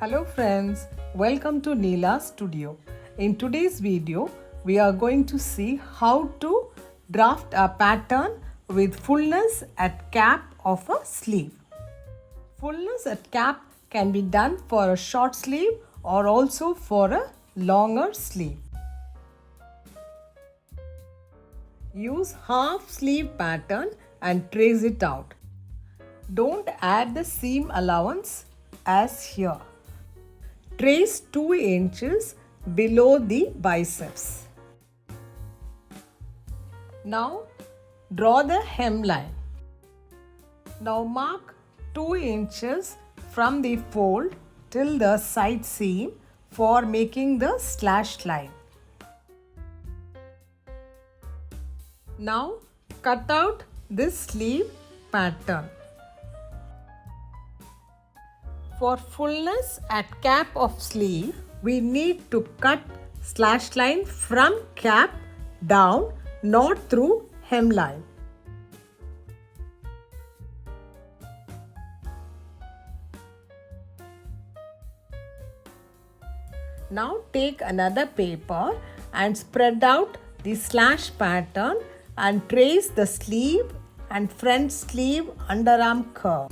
Hello friends, welcome to Neela'sStudio. In today's video, we are going to see how to draft a pattern with fullness at cap of a sleeve. Fullness at cap can be done for a short sleeve or also for a longer sleeve. Use half sleeve pattern and trace it out. Don't add the seam allowance as here. Trace 2 inches below the biceps. Now draw the hemline. Now mark 2 inches from the fold till the side seam for making the slash line. Now cut out this sleeve pattern. For fullness at cap of sleeve, we need to cut slash line from cap down, not through hemline. Now take another paper and spread out the slash pattern and trace the sleeve and front sleeve underarm curve.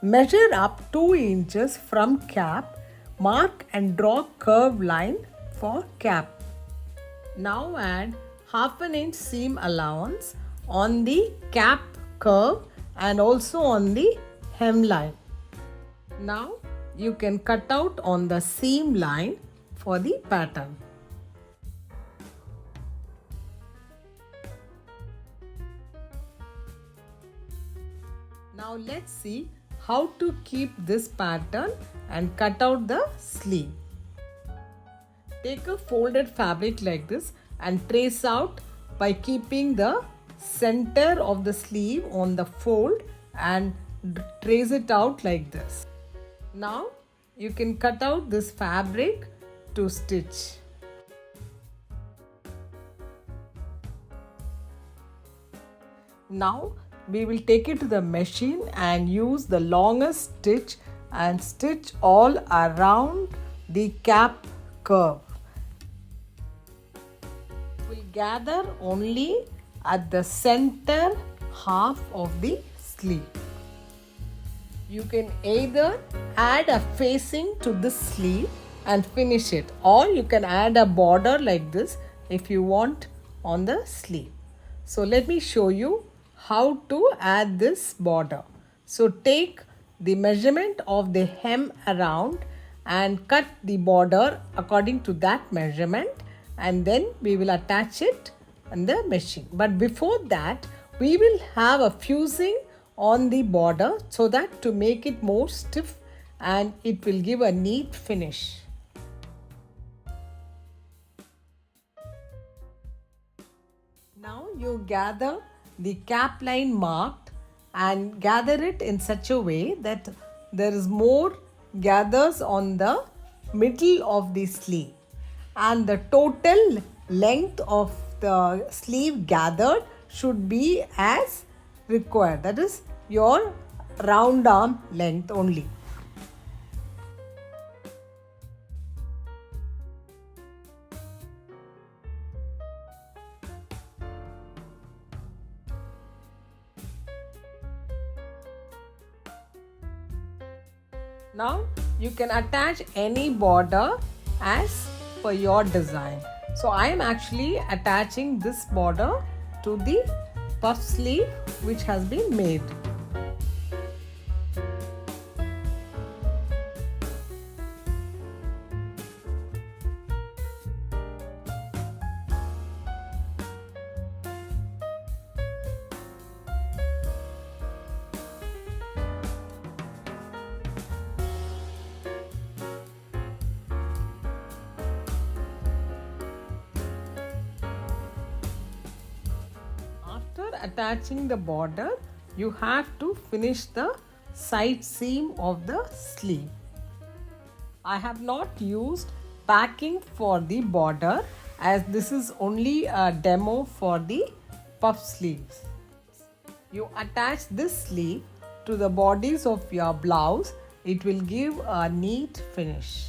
Measure up 2 inches from cap, mark and draw curved line for cap. Now add half an inch seam allowance on the cap curve and also on the hemline. Now you can cut out on the seam line for the pattern. Now let's see how to keep this pattern and cut out the sleeve. Take a folded fabric like this and trace out by keeping the center of the sleeve on the fold and trace it out like this. Now you can cut out this fabric to stitch. Now we will take it to the machine and use the longest stitch and stitch all around the cap curve. We'll gather only at the center half of the sleeve. You can either add a facing to this sleeve and finish it, or you can add a border like this if you want on the sleeve. So let me show you how to add this border. So take the measurement of the hem around and cut the border according to that measurement, and then we will attach it on the machine. But before that, we will have a fusing on the border so that to make it more stiff and it will give a neat finish. Now you gather the cap line marked and gather it in such a way that there is more gathers on the middle of the sleeve, and the total length of the sleeve gathered should be as required, that is your round arm length only. Now you can attach any border as per your design. So I am actually attaching this border to the puff sleeve which has been made. After attaching the border, you have to finish the side seam of the sleeve. I have not used backing for the border as this is only a demo for the puff sleeves. You attach this sleeve to the bodies of your blouse. It will give a neat finish.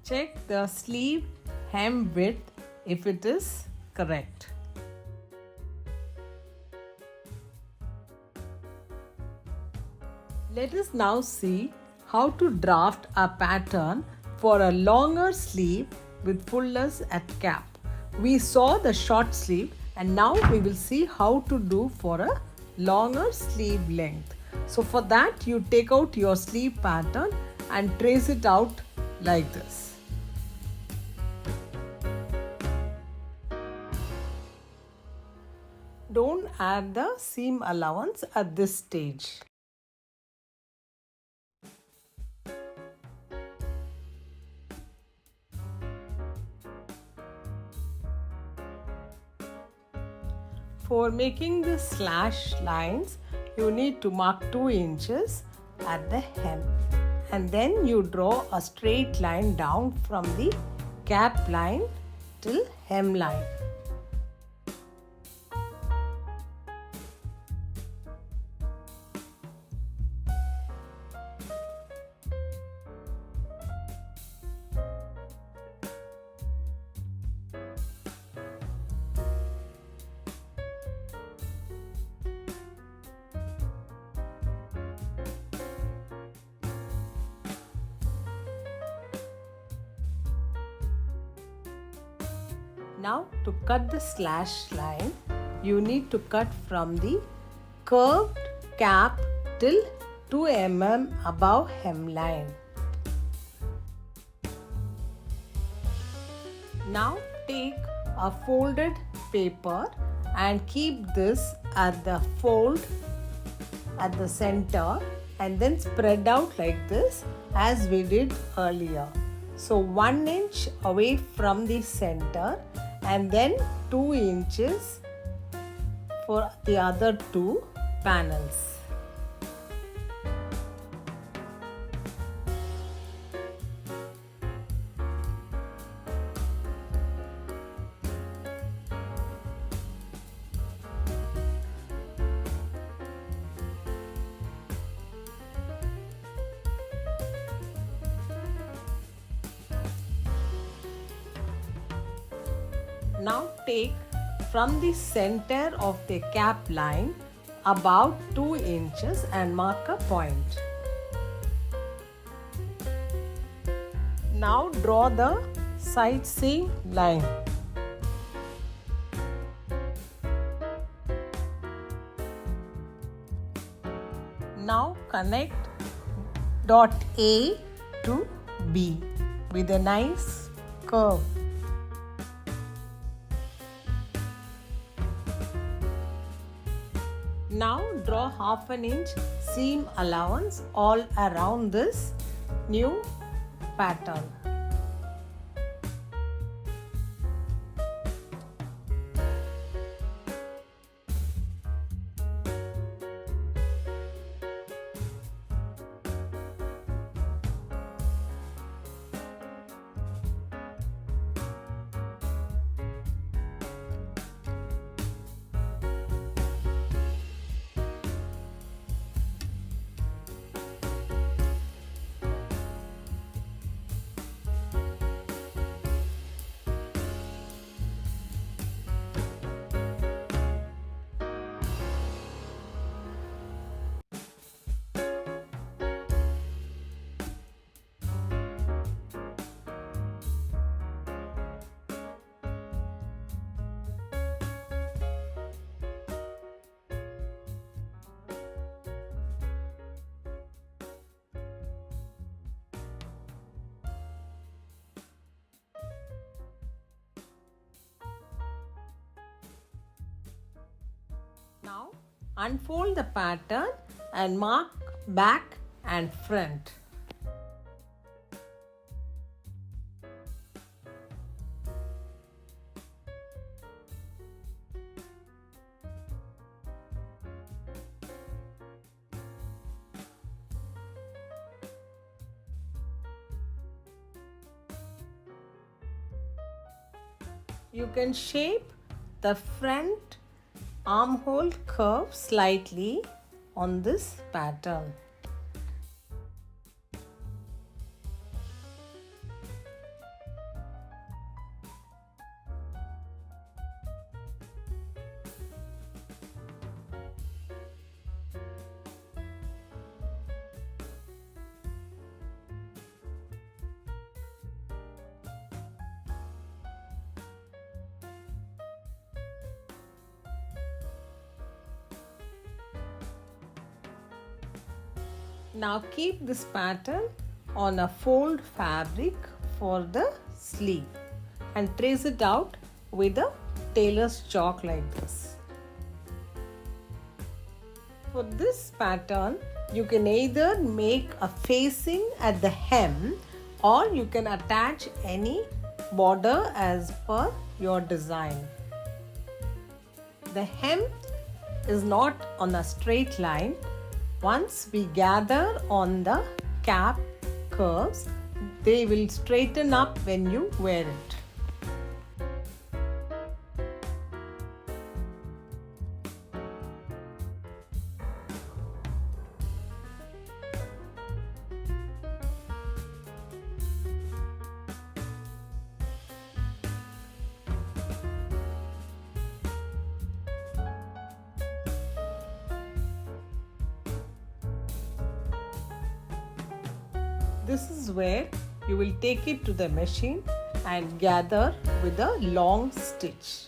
Check the sleeve hem width if it is correct. Let us now see how to draft a pattern for a longer sleeve with fullness at cap. We saw the short sleeve and now we will see how to do for a longer sleeve length. So for that you take out your sleeve pattern and trace it out like this. Don't add the seam allowance at this stage. For making the slash lines, you need to mark 2 inches at the hem and then you draw a straight line down from the cap line till hem line. Now to cut the slash line, you need to cut from the curved cap till 2 mm above hem line. Now take a folded paper and keep this at the fold at the center and then spread out like this as we did earlier. So 1 inch away from the center and then 2 inches for the other 2 panels. Now take from the center of the cap line about 2 inches and mark a point. Now draw the side seam line. Now connect dot A to B with a nice curve. Now draw half an inch seam allowance all around this new pattern. Unfold the pattern and mark back and front. You can shape the front armhole curve slightly on this pattern. Now keep this pattern on a fold fabric for the sleeve and trace it out with a tailor's chalk like this. For this pattern, you can either make a facing at the hem or you can attach any border as per your design. The hem is not on a straight line. Once we gather on the cap curves, they will straighten up when you wear it. This is where you will take it to the machine and gather with a long stitch.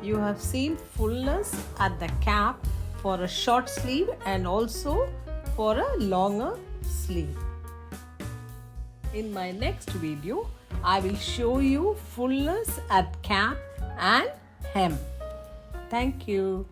You have seen fullness at the cap for a short sleeve and also for a longer sleeve. In my next video, I will show you fullness at cap and hem. Thank you.